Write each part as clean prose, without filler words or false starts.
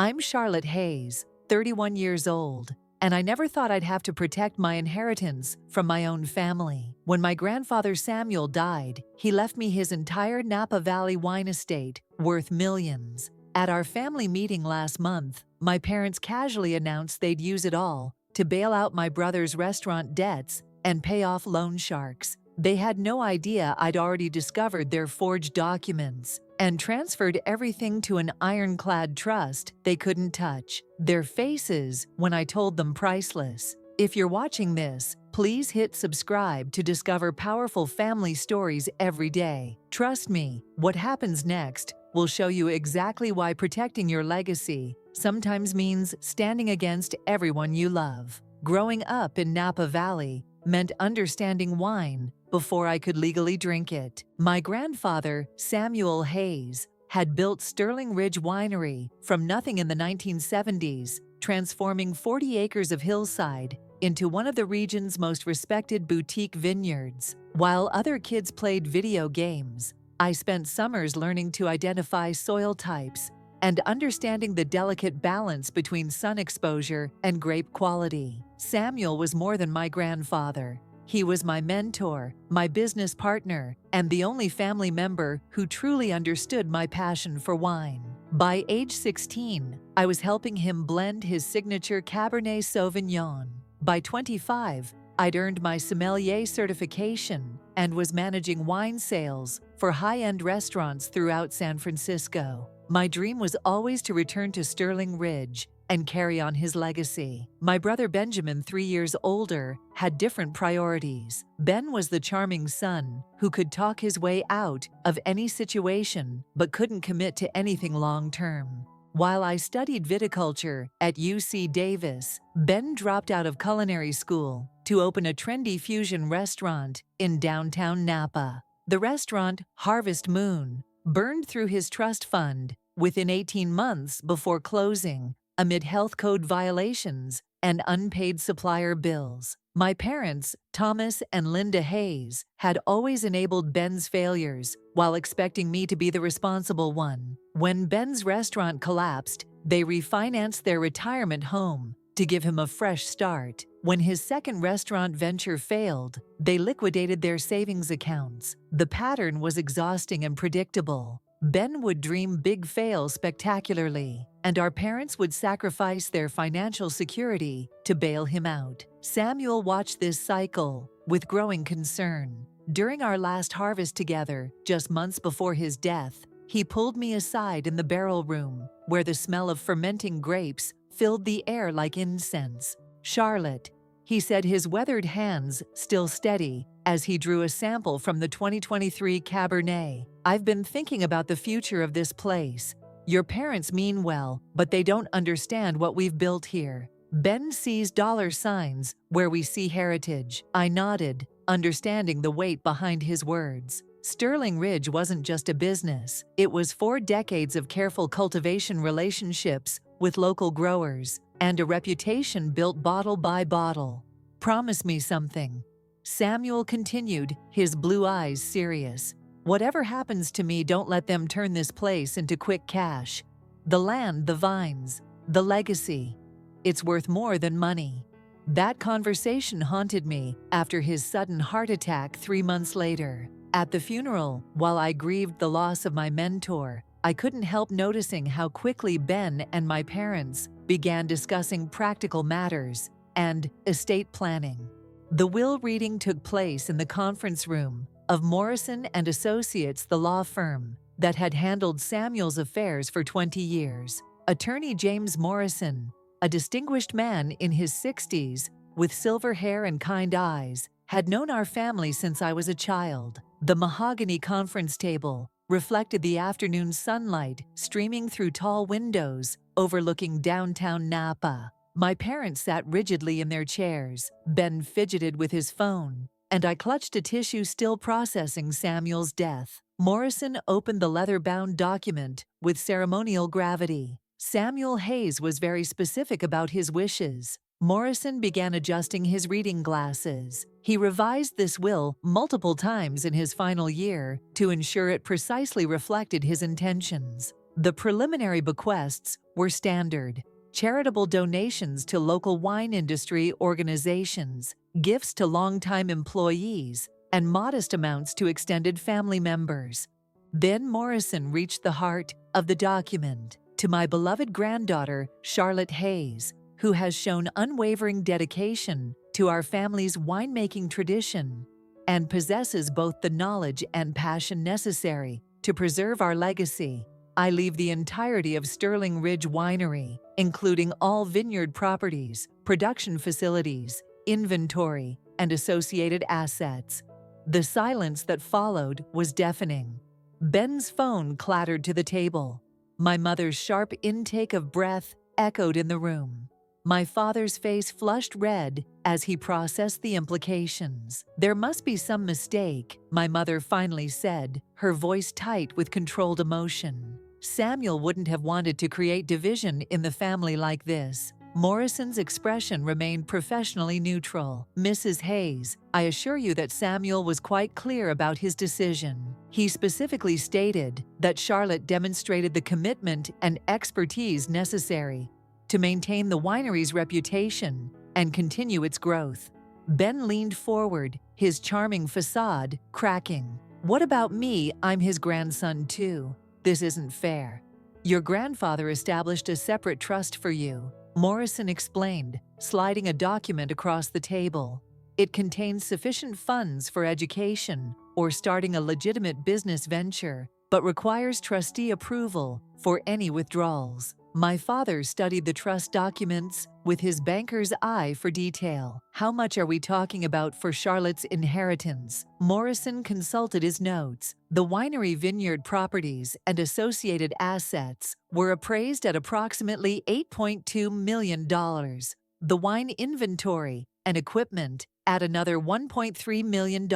I'm Charlotte Hayes, 31 years old, and I never thought I'd have to protect my inheritance from my own family. When my grandfather Samuel died, he left me his entire Napa Valley wine estate, worth millions. At our family meeting last month, my parents casually announced they'd use it all to bail out my brother's restaurant debts and pay off loan sharks. They had no idea I'd already discovered their forged documents and transferred everything to an ironclad trust they couldn't touch. Their faces, when I told them, priceless. If you're watching this, please hit subscribe to discover powerful family stories every day. Trust me, what happens next will show you exactly why protecting your legacy sometimes means standing against everyone you love. Growing up in Napa Valley meant understanding wine before I could legally drink it. My grandfather, Samuel Hayes, had built Sterling Ridge Winery from nothing in the 1970s, transforming 40 acres of hillside into one of the region's most respected boutique vineyards. While other kids played video games, I spent summers learning to identify soil types and understanding the delicate balance between sun exposure and grape quality. Samuel was more than my grandfather. He was my mentor, my business partner, and the only family member who truly understood my passion for wine. By age 16, I was helping him blend his signature Cabernet Sauvignon. By 25, I'd earned my sommelier certification and was managing wine sales for high-end restaurants throughout San Francisco. My dream was always to return to Sterling Ridge and carry on his legacy. My brother Benjamin, 3 years older, had different priorities. Ben was the charming son who could talk his way out of any situation but couldn't commit to anything long-term. While I studied viticulture at UC Davis, Ben dropped out of culinary school to open a trendy fusion restaurant in downtown Napa. The restaurant, Harvest Moon, burned through his trust fund within 18 months before closing, amid health code violations and unpaid supplier bills. My parents, Thomas and Linda Hayes, had always enabled Ben's failures while expecting me to be the responsible one. When Ben's restaurant collapsed, they refinanced their retirement home to give him a fresh start. When his second restaurant venture failed, they liquidated their savings accounts. The pattern was exhausting and predictable. Ben would dream big, fail spectacularly, and our parents would sacrifice their financial security to bail him out. Samuel watched this cycle with growing concern. During our last harvest together, just months before his death, he pulled me aside in the barrel room, where the smell of fermenting grapes filled the air like incense. "Charlotte," he said, his weathered hands still steady as he drew a sample from the 2023 Cabernet. "I've been thinking about the future of this place. Your parents mean well, but they don't understand what we've built here. Ben sees dollar signs where we see heritage." I nodded, understanding the weight behind his words. Sterling Ridge wasn't just a business. It was 4 decades of careful cultivation relationships with local growers and a reputation built bottle by bottle. "Promise me something," Samuel continued, his blue eyes serious. "Whatever happens to me, don't let them turn this place into quick cash. The land, the vines, the legacy. It's worth more than money." That conversation haunted me after his sudden heart attack 3 months later. At the funeral, while I grieved the loss of my mentor, I couldn't help noticing how quickly Ben and my parents began discussing practical matters and estate planning. The will reading took place in the conference room of Morrison and Associates, the law firm that had handled Samuel's affairs for 20 years. Attorney James Morrison, a distinguished man in his 60s with silver hair and kind eyes, had known our family since I was a child. The mahogany conference table reflected the afternoon sunlight streaming through tall windows overlooking downtown Napa. My parents sat rigidly in their chairs. Ben fidgeted with his phone, and I clutched a tissue still processing Samuel's death. Morrison opened the leather-bound document with ceremonial gravity. Samuel Hayes was very specific about his wishes. Morrison began adjusting his reading glasses. He revised this will multiple times in his final year to ensure it precisely reflected his intentions. The preliminary bequests were standard: charitable donations to local wine industry organizations, gifts to longtime employees, and modest amounts to extended family members. Then Morrison reached the heart of the document: to my beloved granddaughter, Charlotte Hayes, who has shown unwavering dedication to our family's winemaking tradition and possesses both the knowledge and passion necessary to preserve our legacy. I leave the entirety of Sterling Ridge Winery, including all vineyard properties, production facilities, inventory, and associated assets. The silence that followed was deafening. Ben's phone clattered to the table. My mother's sharp intake of breath echoed in the room. My father's face flushed red as he processed the implications. "There must be some mistake," my mother finally said, her voice tight with controlled emotion. "Samuel wouldn't have wanted to create division in the family like this." Morrison's expression remained professionally neutral. "Mrs. Hayes, I assure you that Samuel was quite clear about his decision. He specifically stated that Charlotte demonstrated the commitment and expertise necessary to maintain the winery's reputation and continue its growth." Ben leaned forward, his charming facade cracking. "What about me? I'm his grandson too. This isn't fair. Your grandfather established a separate trust for you," Morrison explained, sliding a document across the table. "It contains sufficient funds for education or starting a legitimate business venture, but requires trustee approval for any withdrawals." My father studied the trust documents with his banker's eye for detail. "How much are we talking about for Charlotte's inheritance?" Morrison consulted his notes. The winery vineyard properties and associated assets were appraised at approximately $8.2 million. The wine inventory and equipment at another $1.3 million.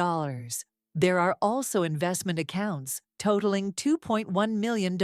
There are also investment accounts totaling $2.1 million.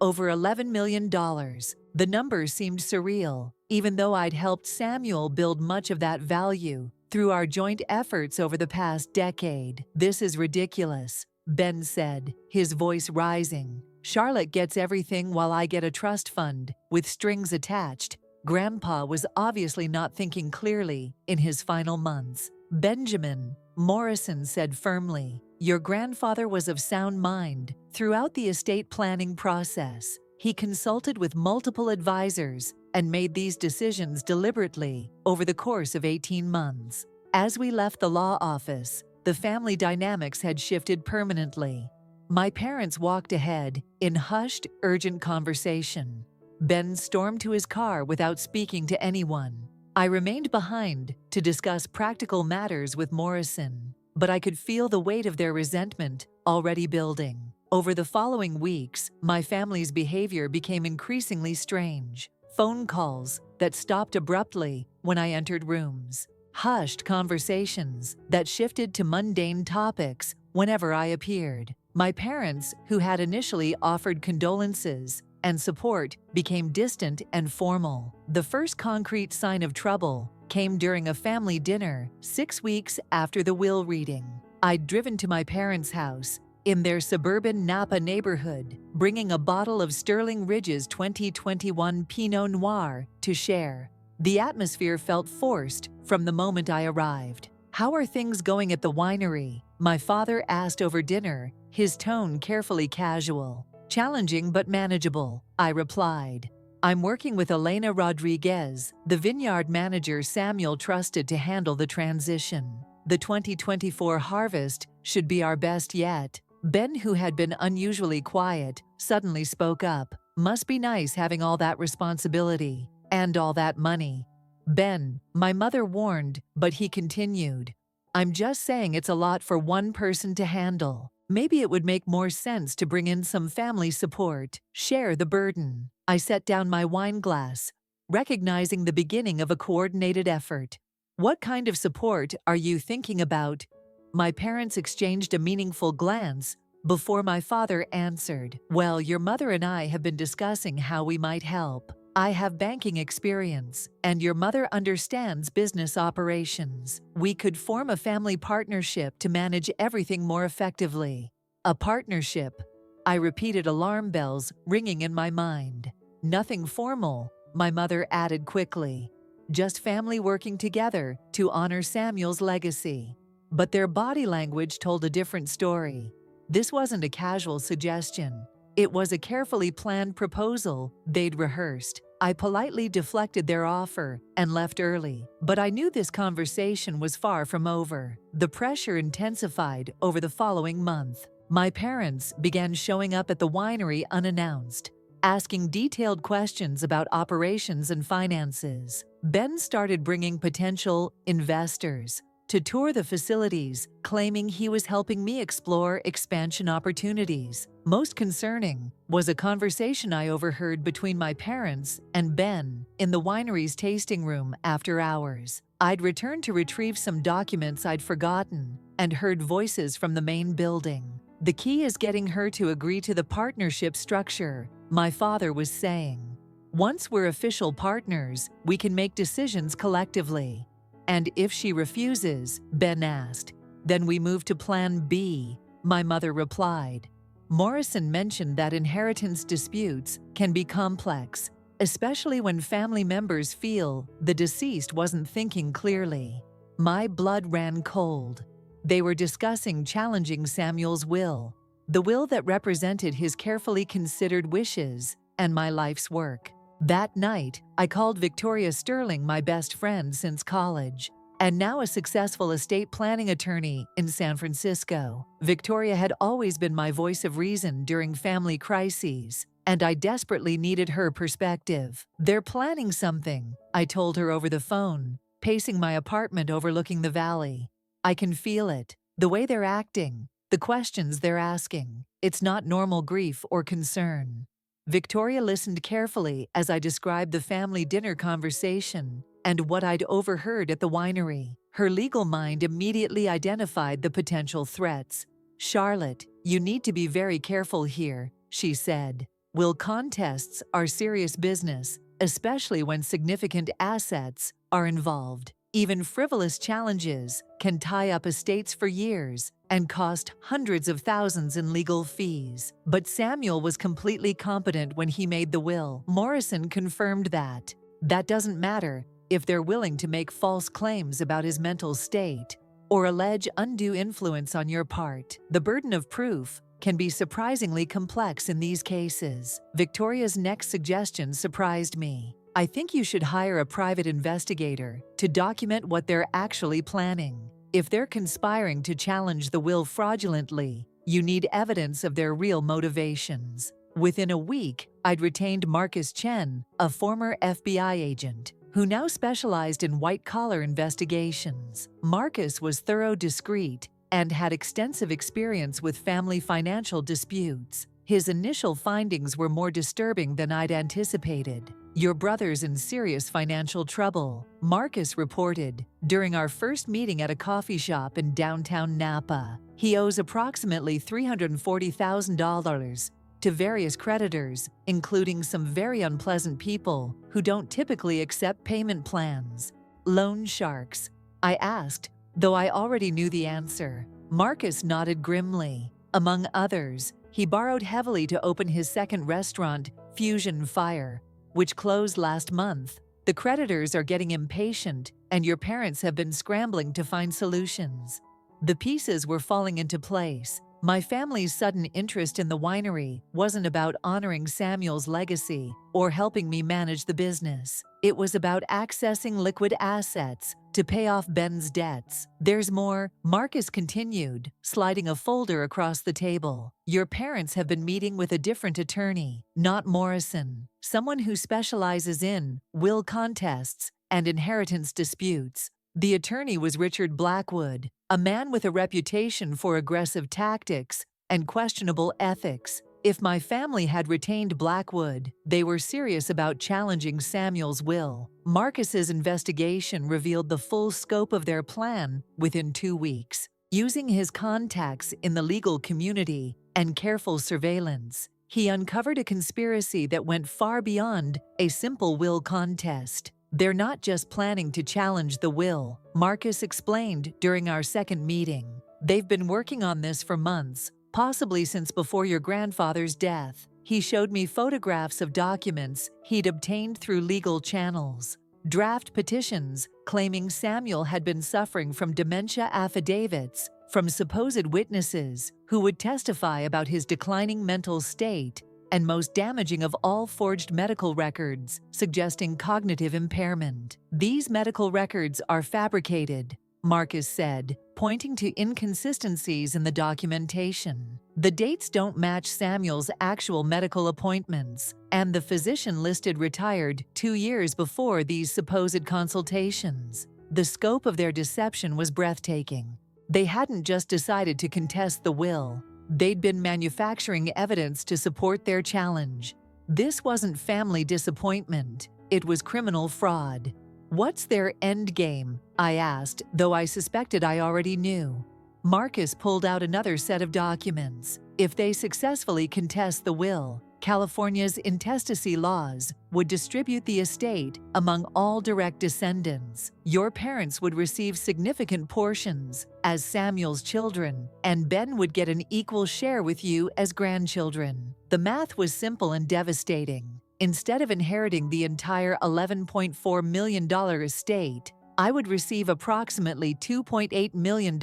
Over $11 million. The numbers seemed surreal, even though I'd helped Samuel build much of that value through our joint efforts over the past decade. "This is ridiculous," Ben said, his voice rising. "Charlotte gets everything while I get a trust fund with strings attached." Grandpa was obviously not thinking clearly in his final months. "Benjamin," Morrison said firmly, "your grandfather was of sound mind throughout the estate planning process. He consulted with multiple advisors and made these decisions deliberately over the course of 18 months. As we left the law office, the family dynamics had shifted permanently. My parents walked ahead in hushed, urgent conversation. Ben stormed to his car without speaking to anyone. I remained behind to discuss practical matters with Morrison, but I could feel the weight of their resentment already building. Over the following weeks, my family's behavior became increasingly strange. Phone calls that stopped abruptly when I entered rooms. Hushed conversations that shifted to mundane topics whenever I appeared. My parents, who had initially offered condolences and support, became distant and formal. The first concrete sign of trouble came during a family dinner 6 weeks after the will reading. I'd driven to my parents' house in their suburban Napa neighborhood, bringing a bottle of Sterling Ridge's 2021 Pinot Noir to share. The atmosphere felt forced from the moment I arrived. "How are things going at the winery?" my father asked over dinner, his tone carefully casual. "Challenging but manageable," I replied. "I'm working with Elena Rodriguez, the vineyard manager Samuel trusted to handle the transition. The 2024 harvest should be our best yet." Ben, who had been unusually quiet, suddenly spoke up. "Must be nice having all that responsibility and all that money." "Ben," my mother warned, but he continued, "I'm just saying it's a lot for one person to handle. Maybe it would make more sense to bring in some family support, share the burden." I set down my wine glass, recognizing the beginning of a coordinated effort. "What kind of support are you thinking about?" My parents exchanged a meaningful glance before my father answered. "Well, your mother and I have been discussing how we might help. I have banking experience, and your mother understands business operations. We could form a family partnership to manage everything more effectively." A partnership. I repeated, alarm bells ringing in my mind. Nothing formal, my mother added quickly. Just family working together to honor Samuel's legacy. But their body language told a different story. This wasn't a casual suggestion. It was a carefully planned proposal they'd rehearsed. I politely deflected their offer and left early, but I knew this conversation was far from over. The pressure intensified over the following month. My parents began showing up at the winery unannounced, asking detailed questions about operations and finances. Ben started bringing potential investors to tour the facilities, claiming he was helping me explore expansion opportunities. Most concerning was a conversation I overheard between my parents and Ben in the winery's tasting room after hours. I'd returned to retrieve some documents I'd forgotten and heard voices from the main building. "The key is getting her to agree to the partnership structure," my father was saying. "Once we're official partners, we can make decisions collectively." "And if she refuses?" Ben asked. "Then we move to Plan B," my mother replied. Morrison mentioned that inheritance disputes can be complex, especially when family members feel the deceased wasn't thinking clearly. My blood ran cold. They were discussing challenging Samuel's will, the will that represented his carefully considered wishes and my life's work. That night, I called Victoria Sterling, my best friend since college, and now a successful estate planning attorney in San Francisco. Victoria had always been my voice of reason during family crises, and I desperately needed her perspective. "They're planning something," I told her over the phone, pacing my apartment overlooking the valley. "I can feel it, the way they're acting, the questions they're asking. It's not normal grief or concern." Victoria listened carefully as I described the family dinner conversation and what I'd overheard at the winery. Her legal mind immediately identified the potential threats. "Charlotte, you need to be very careful here," she said. "Will contests are serious business, especially when significant assets are involved. Even frivolous challenges can tie up estates for years and cost hundreds of thousands in legal fees." But Samuel was completely competent when he made the will. Morrison confirmed that. "That doesn't matter if they're willing to make false claims about his mental state or allege undue influence on your part. The burden of proof can be surprisingly complex in these cases." Victoria's next suggestion surprised me. "I think you should hire a private investigator to document what they're actually planning. If they're conspiring to challenge the will fraudulently, you need evidence of their real motivations." Within a week, I'd retained Marcus Chen, a former FBI agent, who now specialized in white-collar investigations. Marcus was thorough, discreet, and had extensive experience with family financial disputes. His initial findings were more disturbing than I'd anticipated. "Your brother's in serious financial trouble," Marcus reported during our first meeting at a coffee shop in downtown Napa. "He owes approximately $340,000 to various creditors, including some very unpleasant people who don't typically accept payment plans." "Loan sharks?" I asked, though I already knew the answer. Marcus nodded grimly. "Among others, he borrowed heavily to open his second restaurant, Fusion Fire, which closed last month. The creditors are getting impatient, and your parents have been scrambling to find solutions." The pieces were falling into place. My family's sudden interest in the winery wasn't about honoring Samuel's legacy or helping me manage the business. It was about accessing liquid assets to pay off Ben's debts. "There's more," Marcus continued, sliding a folder across the table. "Your parents have been meeting with a different attorney, not Morrison, someone who specializes in will contests and inheritance disputes. The attorney was Richard Blackwood, a man with a reputation for aggressive tactics and questionable ethics. If my family had retained Blackwood, they were serious about challenging Samuel's will." Marcus's investigation revealed the full scope of their plan within 2 weeks. Using his contacts in the legal community and careful surveillance, he uncovered a conspiracy that went far beyond a simple will contest. "They're not just planning to challenge the will," Marcus explained during our second meeting. "They've been working on this for months, possibly since before your grandfather's death." He showed me photographs of documents he'd obtained through legal channels, draft petitions claiming Samuel had been suffering from dementia, affidavits from supposed witnesses who would testify about his declining mental state, and most damaging of all, forged medical records suggesting cognitive impairment. "These medical records are fabricated," Marcus said, pointing to inconsistencies in the documentation. "The dates don't match Samuel's actual medical appointments, and the physician listed retired 2 years before these supposed consultations." The scope of their deception was breathtaking. They hadn't just decided to contest the will. They'd been manufacturing evidence to support their challenge. This wasn't family disappointment, it was criminal fraud. "What's their end game?" I asked, though I suspected I already knew. Marcus pulled out another set of documents. "If they successfully contest the will, California's intestacy laws would distribute the estate among all direct descendants. Your parents would receive significant portions as Samuel's children, and Ben would get an equal share with you as grandchildren." The math was simple and devastating. Instead of inheriting the entire $11.4 million estate, I would receive approximately $2.8 million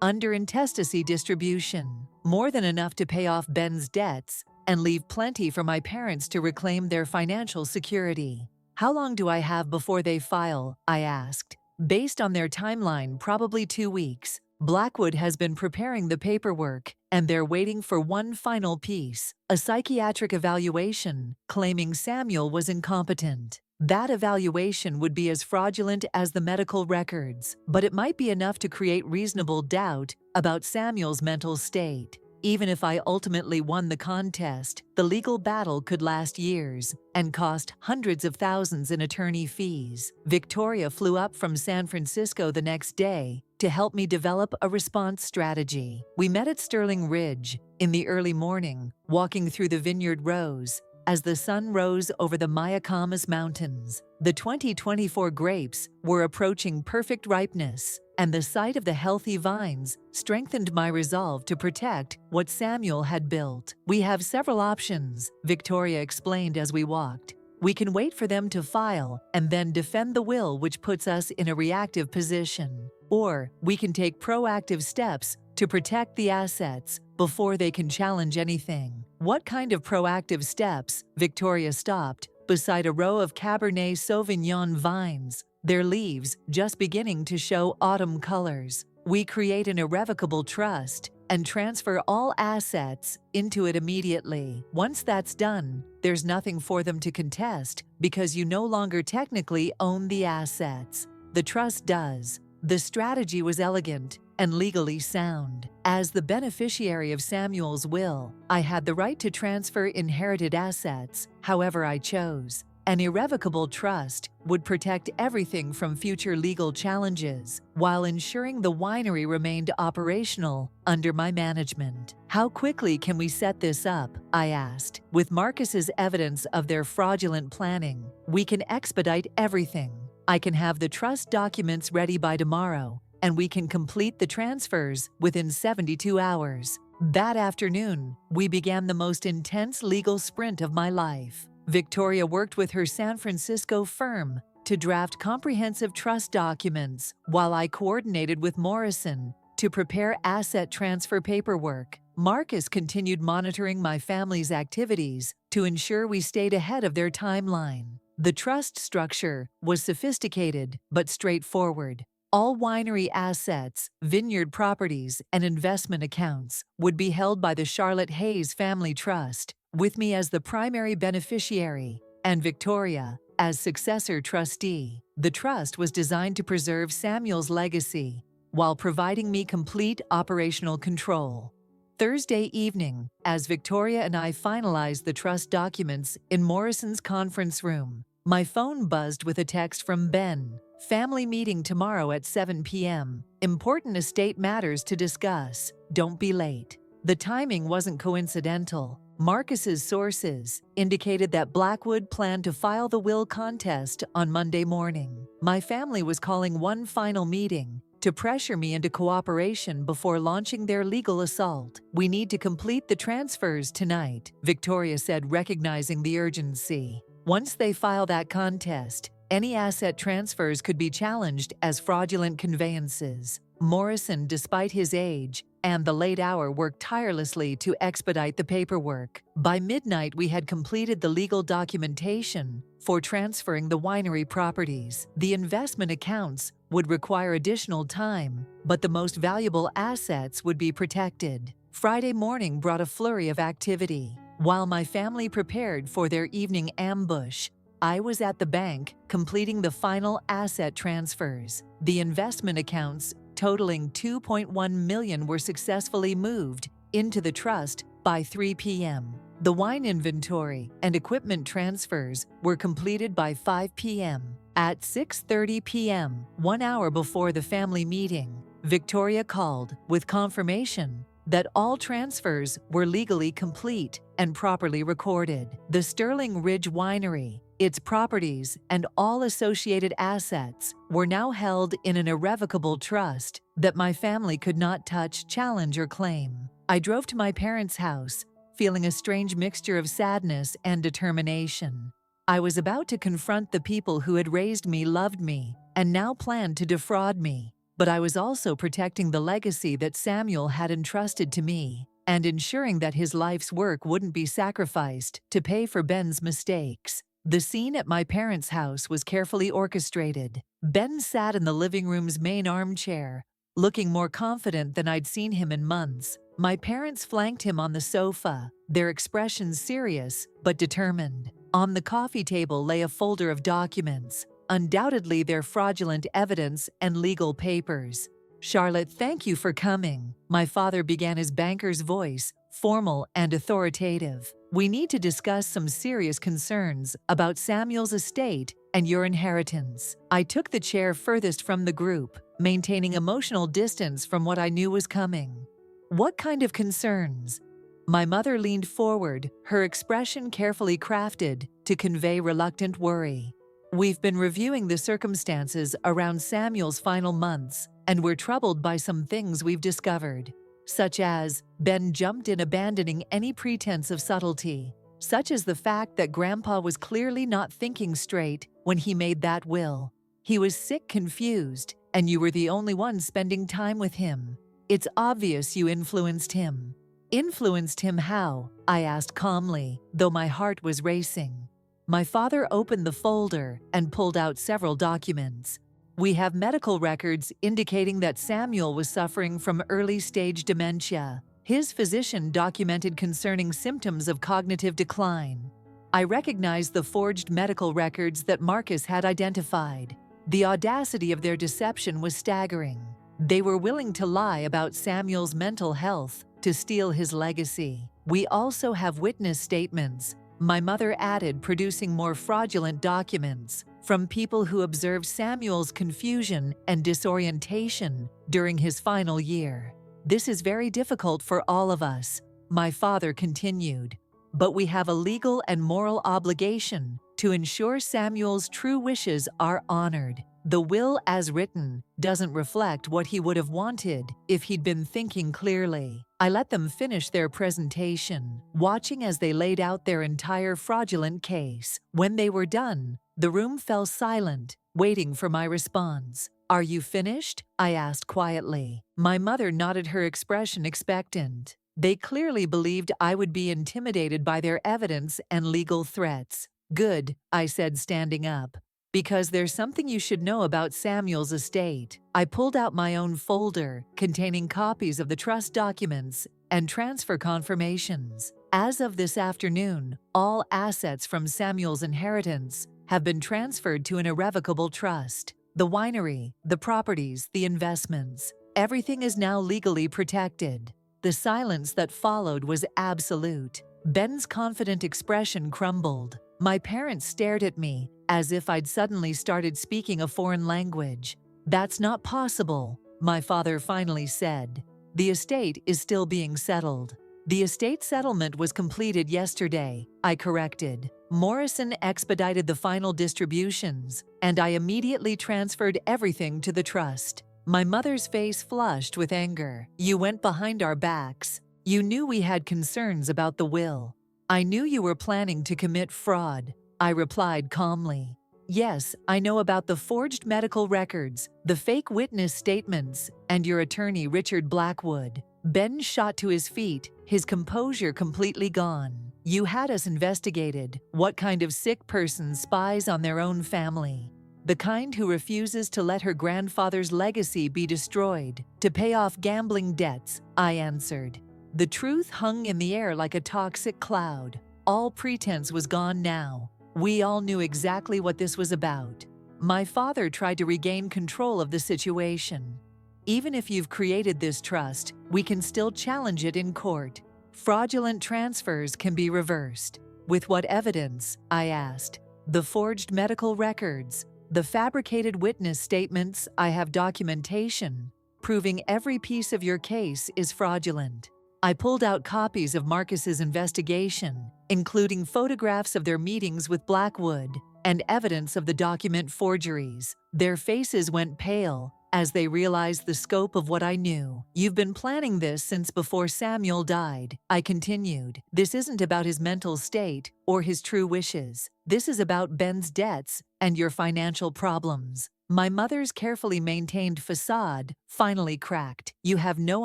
under intestacy distribution, more than enough to pay off Ben's debts and leave plenty for my parents to reclaim their financial security. "How long do I have before they file?" I asked. "Based on their timeline, probably 2 weeks. Blackwood has been preparing the paperwork, and they're waiting for one final piece, a psychiatric evaluation claiming Samuel was incompetent. That evaluation would be as fraudulent as the medical records, but it might be enough to create reasonable doubt about Samuel's mental state. Even if I ultimately won the contest, the legal battle could last years and cost hundreds of thousands in attorney fees." Victoria flew up from San Francisco the next day to help me develop a response strategy. We met at Sterling Ridge in the early morning, walking through the vineyard rows as the sun rose over the Mayacamas Mountains. The 2024 grapes were approaching perfect ripeness, and the sight of the healthy vines strengthened my resolve to protect what Samuel had built. "We have several options," Victoria explained as we walked. "We can wait for them to file and then defend the will, which puts us in a reactive position. Or we can take proactive steps to protect the assets before they can challenge anything." "What kind of proactive steps?" Victoria stopped beside a row of Cabernet Sauvignon vines, their leaves just beginning to show autumn colors. "We create an irrevocable trust and transfer all assets into it immediately. Once that's done, there's nothing for them to contest because you no longer technically own the assets. The trust does." The strategy was elegant and legally sound. As the beneficiary of Samuel's will, I had the right to transfer inherited assets however I chose. An irrevocable trust would protect everything from future legal challenges while ensuring the winery remained operational under my management. "How quickly can we set this up?" I asked. "With Marcus's evidence of their fraudulent planning, we can expedite everything. I can have the trust documents ready by tomorrow, and we can complete the transfers within 72 hours. That afternoon, we began the most intense legal sprint of my life. Victoria worked with her San Francisco firm to draft comprehensive trust documents, while I coordinated with Morrison to prepare asset transfer paperwork. Marcus continued monitoring my family's activities to ensure we stayed ahead of their timeline. The trust structure was sophisticated but straightforward. All winery assets, vineyard properties, and investment accounts would be held by the Charlotte Hayes Family Trust, with me as the primary beneficiary and Victoria as successor trustee. The trust was designed to preserve Samuel's legacy while providing me complete operational control. Thursday evening, as Victoria and I finalized the trust documents in Morrison's conference room, my phone buzzed with a text from Ben. "Family meeting tomorrow at 7 p.m. Important estate matters to discuss. Don't be late." The timing wasn't coincidental. Marcus's sources indicated that Blackwood planned to file the will contest on Monday morning. My family was calling one final meeting to pressure me into cooperation before launching their legal assault. "We need to complete the transfers tonight," Victoria said, recognizing the urgency. Once they file that contest, any asset transfers could be challenged as fraudulent conveyances. Morrison, despite his age and the late hour, worked tirelessly to expedite the paperwork. By midnight, we had completed the legal documentation for transferring the winery properties. The investment accounts would require additional time, but the most valuable assets would be protected. Friday morning brought a flurry of activity. While my family prepared for their evening ambush, I was at the bank completing the final asset transfers. The investment accounts, totaling $2.1 million, were successfully moved into the trust by 3 p.m. The wine inventory and equipment transfers were completed by 5 p.m. At 6:30 p.m., 1 hour before the family meeting, Victoria called with confirmation that all transfers were legally complete and properly recorded. The Sterling Ridge Winery, its properties, and all associated assets were now held in an irrevocable trust that my family could not touch, challenge, or claim. I drove to my parents' house, feeling a strange mixture of sadness and determination. I was about to confront the people who had raised me, loved me, and now planned to defraud me. But I was also protecting the legacy that Samuel had entrusted to me and ensuring that his life's work wouldn't be sacrificed to pay for Ben's mistakes. The scene at my parents' house was carefully orchestrated. Ben sat in the living room's main armchair, looking more confident than I'd seen him in months. My parents flanked him on the sofa, their expressions serious but determined. On the coffee table lay a folder of documents, undoubtedly their fraudulent evidence and legal papers. "Charlotte, thank you for coming," my father began, his banker's voice formal and authoritative. "We need to discuss some serious concerns about Samuel's estate and your inheritance." I took the chair furthest from the group, maintaining emotional distance from what I knew was coming. "What kind of concerns?" My mother leaned forward, her expression carefully crafted to convey reluctant worry. "We've been reviewing the circumstances around Samuel's final months, and we're troubled by some things we've discovered, such as Ben jumped in, abandoning any pretense of subtlety, such as the fact that Grandpa was clearly not thinking straight when he made that will. He was sick, confused, and you were the only one spending time with him. It's obvious you influenced him." "Influenced him how?" I asked calmly, though my heart was racing. My father opened the folder and pulled out several documents. "We have medical records indicating that Samuel was suffering from early-stage dementia. His physician documented concerning symptoms of cognitive decline." I recognized the forged medical records that Marcus had identified. The audacity of their deception was staggering. They were willing to lie about Samuel's mental health to steal his legacy. "We also have witness statements," my mother added, producing more fraudulent documents, "from people who observed Samuel's confusion and disorientation during his final year. This is very difficult for all of us," my father continued, "but we have a legal and moral obligation to ensure Samuel's true wishes are honored. The will, as written, doesn't reflect what he would have wanted if he'd been thinking clearly." I let them finish their presentation, watching as they laid out their entire fraudulent case. When they were done, the room fell silent, waiting for my response. "Are you finished?" I asked quietly. My mother nodded, her expression expectant. They clearly believed I would be intimidated by their evidence and legal threats. "Good," I said, standing up, "because there's something you should know about Samuel's estate." I pulled out my own folder containing copies of the trust documents and transfer confirmations. "As of this afternoon, all assets from Samuel's inheritance have been transferred to an irrevocable trust. The winery, the properties, the investments. Everything is now legally protected." The silence that followed was absolute. Ben's confident expression crumbled. My parents stared at me as if I'd suddenly started speaking a foreign language. "That's not possible," my father finally said. "The estate is still being settled." "The estate settlement was completed yesterday," I corrected. "Morrison expedited the final distributions, and I immediately transferred everything to the trust." My mother's face flushed with anger. "You went behind our backs. You knew we had concerns about the will. I knew you were planning to commit fraud," I replied calmly. "Yes, I know about the forged medical records, the fake witness statements, and your attorney Richard Blackwood." Ben shot to his feet, his composure completely gone. "You had us investigated. What kind of sick person spies on their own family? The kind who refuses to let her grandfather's legacy be destroyed, to pay off gambling debts," I answered. The truth hung in the air like a toxic cloud. All pretense was gone now. We all knew exactly what this was about. My father tried to regain control of the situation. "Even if you've created this trust, we can still challenge it in court. Fraudulent transfers can be reversed." "With what evidence?" I asked. "The forged medical records, the fabricated witness statements. I have documentation proving every piece of your case is fraudulent." I pulled out copies of Marcus's investigation, including photographs of their meetings with Blackwood and evidence of the document forgeries. Their faces went pale as they realized the scope of what I knew. "You've been planning this since before Samuel died," I continued. "This isn't about his mental state or his true wishes. This is about Ben's debts and your financial problems." My mother's carefully maintained facade finally cracked. "You have no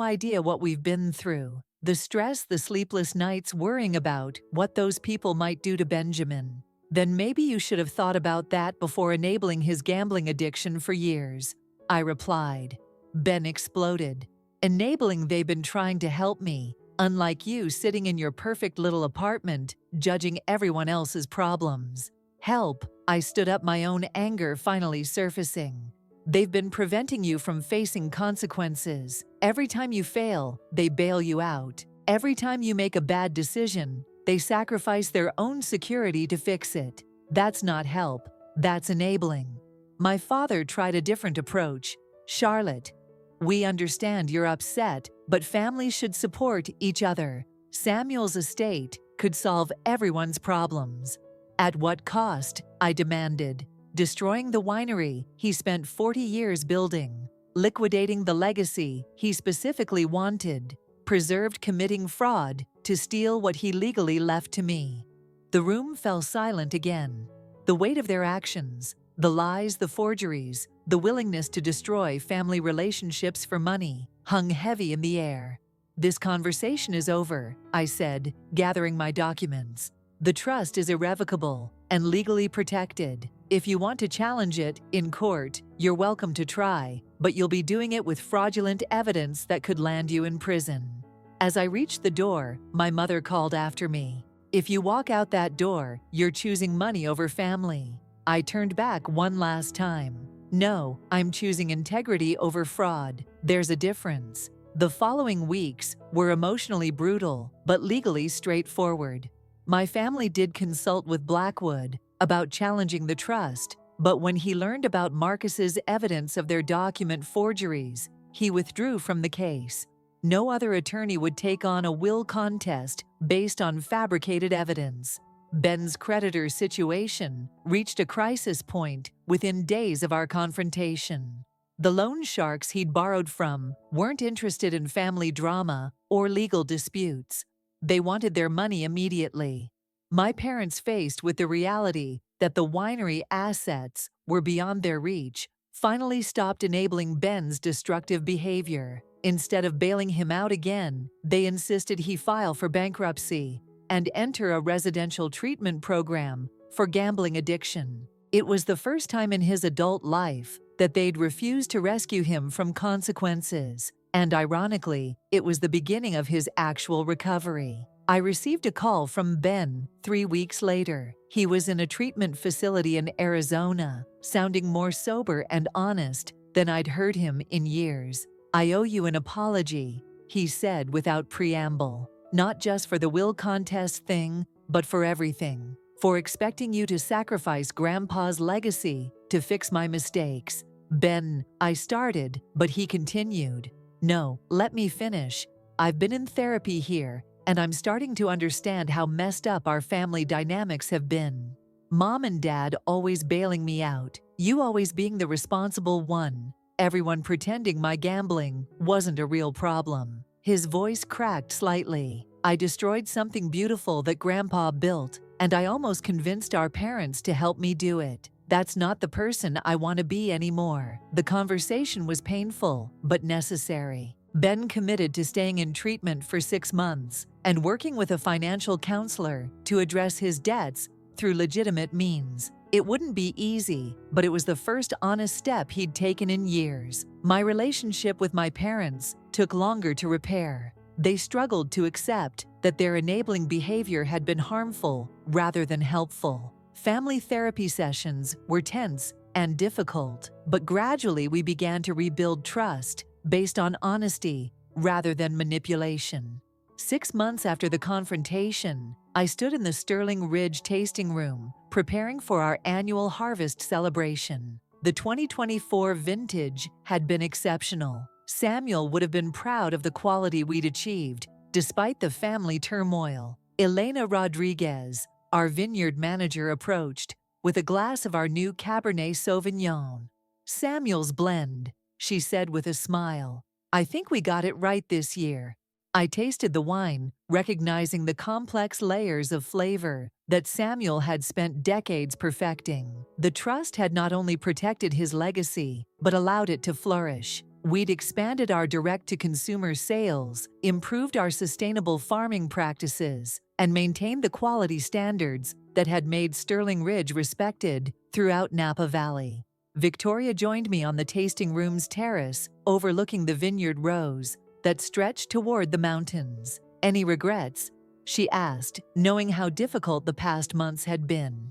idea what we've been through. The stress, the sleepless nights worrying about what those people might do to Benjamin. Then maybe you should have thought about that before enabling his gambling addiction for years," I replied. Ben exploded. "Enabling? They've been trying to help me, unlike you sitting in your perfect little apartment, judging everyone else's problems." "Help?" I stood up, my own anger finally surfacing. "They've been preventing you from facing consequences. Every time you fail, they bail you out. Every time you make a bad decision, they sacrifice their own security to fix it. That's not help, that's enabling." My father tried a different approach. "Charlotte, we understand you're upset, but families should support each other. Samuel's estate could solve everyone's problems." "At what cost?" I demanded. "Destroying the winery he spent 40 years building, liquidating the legacy he specifically wanted, preserved committing fraud to steal what he legally left to me." The room fell silent again. The weight of their actions, the lies, the forgeries, the willingness to destroy family relationships for money, hung heavy in the air. "This conversation is over," I said, gathering my documents. "The trust is irrevocable and legally protected. If you want to challenge it in court, you're welcome to try, but you'll be doing it with fraudulent evidence that could land you in prison." As I reached the door, my mother called after me. "If you walk out that door, you're choosing money over family." I turned back one last time. "No, I'm choosing integrity over fraud. There's a difference." The following weeks were emotionally brutal, but legally straightforward. My family did consult with Blackwood about challenging the trust, but when he learned about Marcus's evidence of their document forgeries, he withdrew from the case. No other attorney would take on a will contest based on fabricated evidence. Ben's creditor situation reached a crisis point within days of our confrontation. The loan sharks he'd borrowed from weren't interested in family drama or legal disputes. They wanted their money immediately. My parents, faced with the reality that the winery assets were beyond their reach, finally stopped enabling Ben's destructive behavior. Instead of bailing him out again, they insisted he file for bankruptcy and enter a residential treatment program for gambling addiction. It was the first time in his adult life that they'd refused to rescue him from consequences. And ironically, it was the beginning of his actual recovery. I received a call from Ben 3 weeks later. He was in a treatment facility in Arizona, sounding more sober and honest than I'd heard him in years. "I owe you an apology," he said without preamble. "Not just for the will contest thing, but for everything. For expecting you to sacrifice Grandpa's legacy to fix my mistakes." "Ben," I started, but he continued. "No, let me finish. I've been in therapy here, and I'm starting to understand how messed up our family dynamics have been. Mom and Dad always bailing me out, you always being the responsible one. everyone pretending my gambling wasn't a real problem. His voice cracked slightly. I destroyed something beautiful that Grandpa built, and I almost convinced our parents to help me do it. That's not the person I want to be anymore. The conversation was painful, but necessary. Ben committed to staying in treatment for 6 months and working with a financial counselor to address his debts through legitimate means. It wouldn't be easy, but it was the first honest step he'd taken in years. My relationship with my parents took longer to repair. They struggled to accept that their enabling behavior had been harmful rather than helpful. Family therapy sessions were tense and difficult, but gradually we began to rebuild trust based on honesty rather than manipulation. 6 months after the confrontation, I stood in the Sterling Ridge tasting room, preparing for our annual harvest celebration. The 2024 vintage had been exceptional. Samuel would have been proud of the quality we'd achieved, despite the family turmoil. Elena Rodriguez, our vineyard manager, approached with a glass of our new Cabernet Sauvignon. "Samuel's blend," she said with a smile. "I think we got it right this year." I tasted the wine, recognizing the complex layers of flavor that Samuel had spent decades perfecting. The trust had not only protected his legacy, but allowed it to flourish. We'd expanded our direct-to-consumer sales, improved our sustainable farming practices, and maintained the quality standards that had made Sterling Ridge respected throughout Napa Valley. Victoria joined me on the tasting room's terrace, overlooking the vineyard rows that stretched toward the mountains. "Any regrets?" she asked, knowing how difficult the past months had been.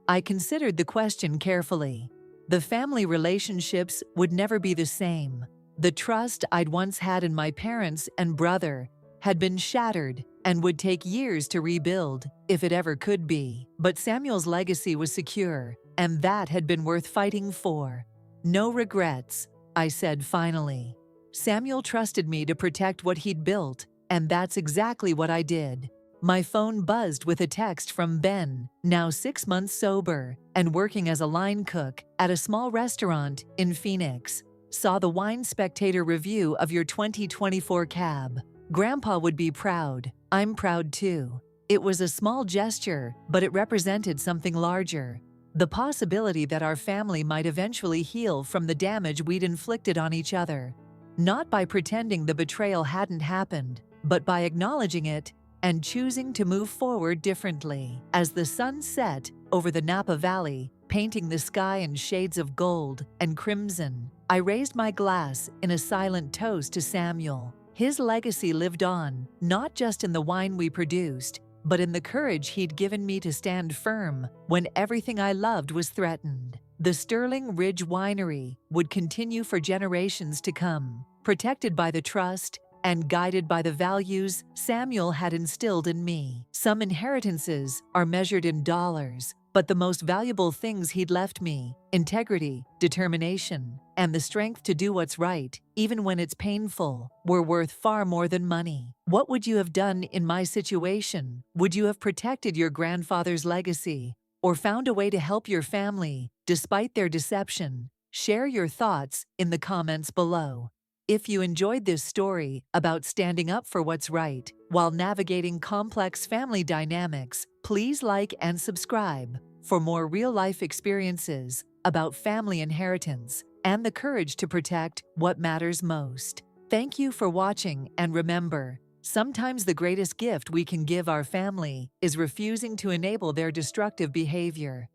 I considered the question carefully. The family relationships would never be the same. The trust I'd once had in my parents and brother had been shattered and would take years to rebuild, if it ever could be. But Samuel's legacy was secure, and that had been worth fighting for. "No regrets," I said finally. Samuel trusted me to protect what he'd built, and that's exactly what I did. My phone buzzed with a text from Ben, now 6 months sober and working as a line cook at a small restaurant in Phoenix. "Saw the Wine Spectator review of your 2024 cab. Grandpa would be proud. I'm proud too." It was a small gesture, but it represented something larger. The possibility that our family might eventually heal from the damage we'd inflicted on each other. Not by pretending the betrayal hadn't happened, but by acknowledging it and choosing to move forward differently. As the sun set over the Napa Valley, painting the sky in shades of gold and crimson, I raised my glass in a silent toast to Samuel. His legacy lived on, not just in the wine we produced, but in the courage he'd given me to stand firm when everything I loved was threatened. The Sterling Ridge Winery would continue for generations to come, protected by the trust and guided by the values Samuel had instilled in me. Some inheritances are measured in dollars, but the most valuable things he'd left me, integrity, determination, and the strength to do what's right, even when it's painful, were worth far more than money. What would you have done in my situation? Would you have protected your grandfather's legacy or found a way to help your family despite their deception? Share your thoughts in the comments below. If you enjoyed this story about standing up for what's right while navigating complex family dynamics, please like and subscribe for more real-life experiences about family inheritance and the courage to protect what matters most. Thank you for watching, and remember, sometimes the greatest gift we can give our family is refusing to enable their destructive behavior.